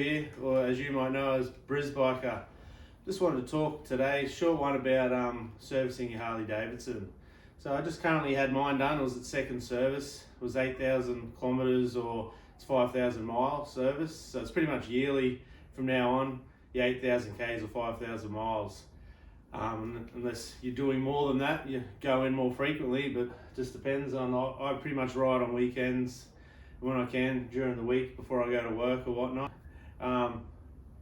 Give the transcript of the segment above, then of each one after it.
here, or as you might know as Briz Biker. Just wanted to talk today, short one about servicing your Harley Davidson. So I just currently had mine done. It was its second service. It was 8,000 kilometres or it's 5,000 mile service. So it's pretty much yearly from now on, your 8,000 Ks or 5,000 miles. Unless you're doing more than that, you go in more frequently, but it just depends on, I pretty much ride on weekends when I can during the week before I go to work or whatnot.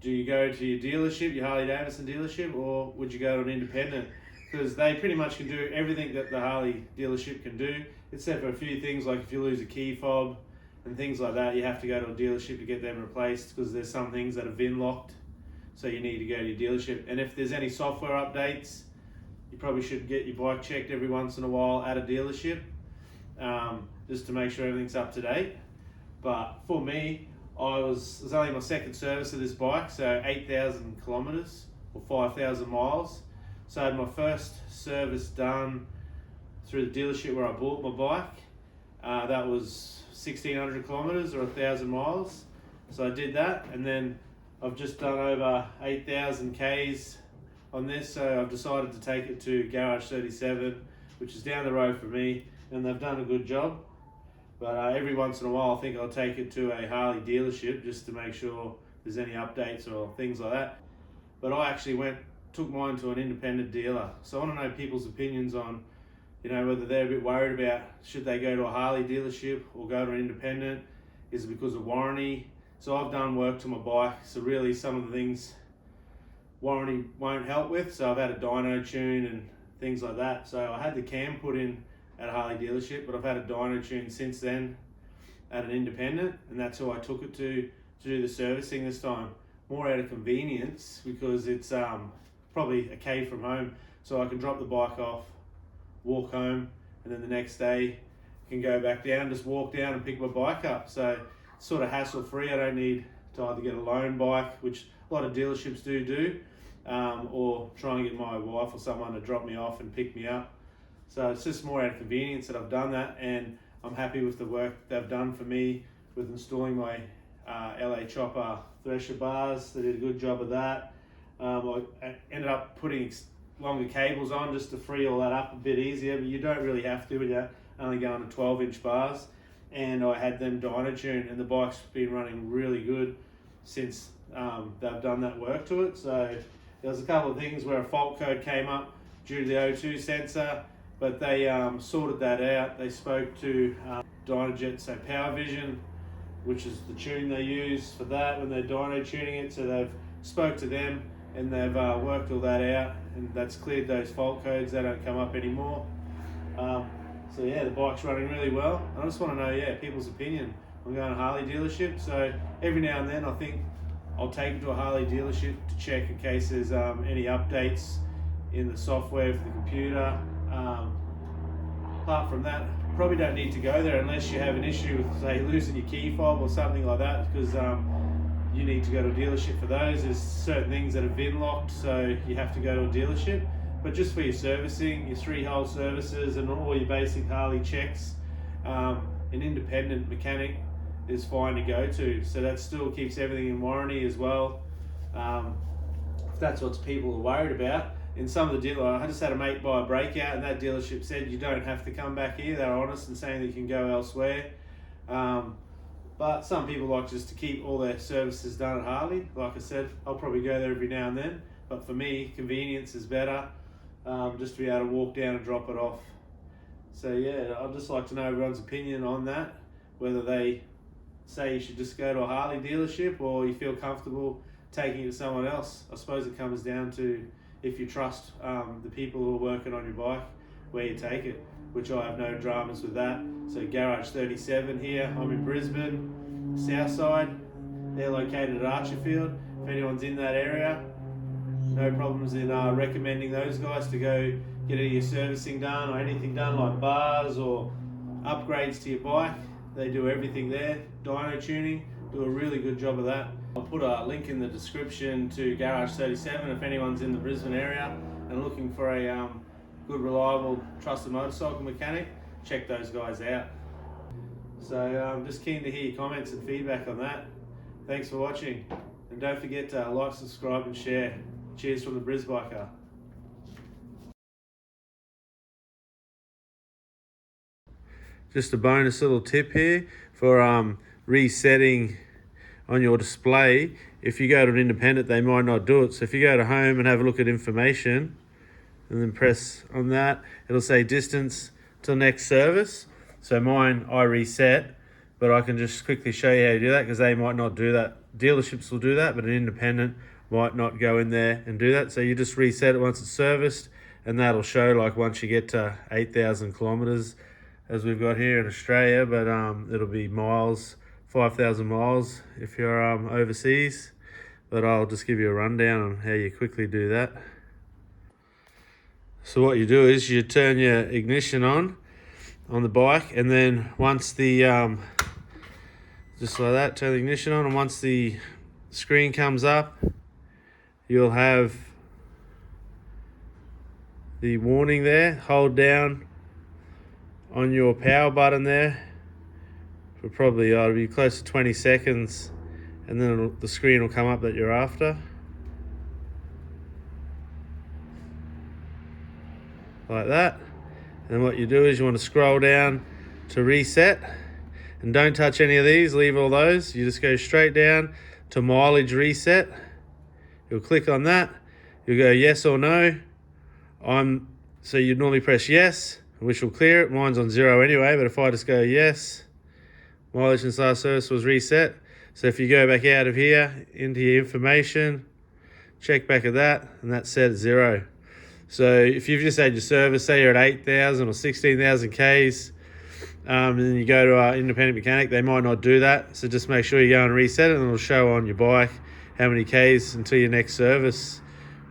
Do you go to your dealership, your Harley Davidson dealership, or would you go to an independent? Because they pretty much can do everything that the Harley dealership can do, except for a few things like if you lose a key fob and things like that, you have to go to a dealership to get them replaced because there's some things that are VIN locked. So you need to go to your dealership. And if there's any software updates, you probably should get your bike checked every once in a while at a dealership, just to make sure everything's up to date. But for me, it was only my second service of this bike, so 8,000 kilometres or 5,000 miles. So I had my first service done through the dealership where I bought my bike. That was 1,600 kilometres or 1,000 miles. So I did that, and then I've just done over 8,000 Ks on this, so I've decided to take it to Garage 37, which is down the road from me, and they've done a good job. But every once in a while I think I'll take it to a Harley dealership just to make sure there's any updates or things like that. But I actually took mine to an independent dealer. So I want to know people's opinions on, whether they're a bit worried about should they go to a Harley dealership or go to an independent. Is it because of warranty? So I've done work to my bike, so really some of the things warranty won't help with. So I've had a dyno tune and things like that. So I had the cam put in at a Harley dealership, but I've had a dyno tune since then at an independent, and that's who I took it to do the servicing this time. More out of convenience because it's probably a K from home, so I can drop the bike off, walk home, and then the next day I can go back down, just walk down and pick my bike up. So it's sort of hassle free. I don't need to either get a loan bike, which a lot of dealerships do, or try and get my wife or someone to drop me off and pick me up. So it's just more out of convenience that I've done that, and I'm happy with the work they've done for me with installing my LA Chopper thresher bars. They did a good job of that. I ended up putting longer cables on just to free all that up a bit easier, but you don't really have to when you're only going to 12-inch bars. And I had them dyno tune, and the bike's been running really good since they've done that work to it. So there was a couple of things where a fault code came up due to the O2 sensor, but they sorted that out. They spoke to Dynojet, so Power Vision, which is the tune they use for that when they're dyno tuning it. So they've spoke to them and they've worked all that out, and that's cleared those fault codes. They don't come up anymore. So yeah, the bike's running really well. I just want to know, people's opinion. I'm going to a Harley dealership, so every now and then I think I'll take it to a Harley dealership to check in case there's any updates in the software for the computer. Apart from that, probably don't need to go there unless you have an issue with, say, losing your key fob or something like that, because you need to go to a dealership for those. There's certain things that are VIN locked, so you have to go to a dealership. But just for your servicing, your 3-hole services and all your basic Harley checks, an independent mechanic is fine to go to. So that still keeps everything in warranty as well. If that's what people are worried about. In some of the I just had a mate buy a breakout, and that dealership said you don't have to come back here. They're honest in saying that you can go elsewhere. But some people like just to keep all their services done at Harley. Like I said, I'll probably go there every now and then. But for me, convenience is better. Just to be able to walk down and drop it off. So yeah, I'd just like to know everyone's opinion on that, whether they say you should just go to a Harley dealership or you feel comfortable taking it to someone else. I suppose it comes down to if you trust the people who are working on your bike, where you take it, which I have no dramas with that. So Garage 37 here, I'm in Brisbane, Southside. They're located at Archerfield. If anyone's in that area, no problems in recommending those guys to go get any of your servicing done or anything done like bars or upgrades to your bike. They do everything there. Dyno tuning, do a really good job of that. I'll put a link in the description to Garage 37 if anyone's in the Brisbane area and looking for a good, reliable, trusted motorcycle mechanic. Check those guys out. So I'm just keen to hear your comments and feedback on that. Thanks for watching. And don't forget to like, subscribe and share. Cheers from the Brisbiker. Just a bonus little tip here for resetting on your display. If you go to an independent, they might not do it. So if you go to home and have a look at information and then press on that, it'll say distance till next service. So mine, I reset, but I can just quickly show you how to do that because they might not do that. Dealerships will do that, but an independent might not go in there and do that. So you just reset it once it's serviced, and that'll show like once you get to 8,000 kilometers, as we've got here in Australia, but it'll be miles, 5,000 miles if you're overseas. But I'll just give you a rundown on how you quickly do that. So what you do is you turn your ignition on the bike, and then once the just like that, turn the ignition on, and once the screen comes up, you'll have the warning there. Hold down on your power button there for probably it'll be close to 20 seconds, and then the screen will come up that you're after, like that. And what you do is you want to scroll down to reset, and don't touch any of these, leave all those. You just go straight down to mileage reset. You'll click on that, you'll go yes or no. So you'd normally press yes, which will clear it. Mine's on 0 anyway, but if I just go yes, mileage since last service was reset. So if you go back out of here into your information, check back at that, and that's set at 0. So if you've just had your service, say you're at 8,000 or 16,000 Ks, and then you go to an independent mechanic, they might not do that. So just make sure you go and reset it, and it'll show on your bike how many Ks until your next service,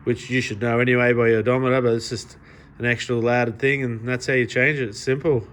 which you should know anyway by your odometer, but it's just an extra little added thing, and that's how you change it. It's simple.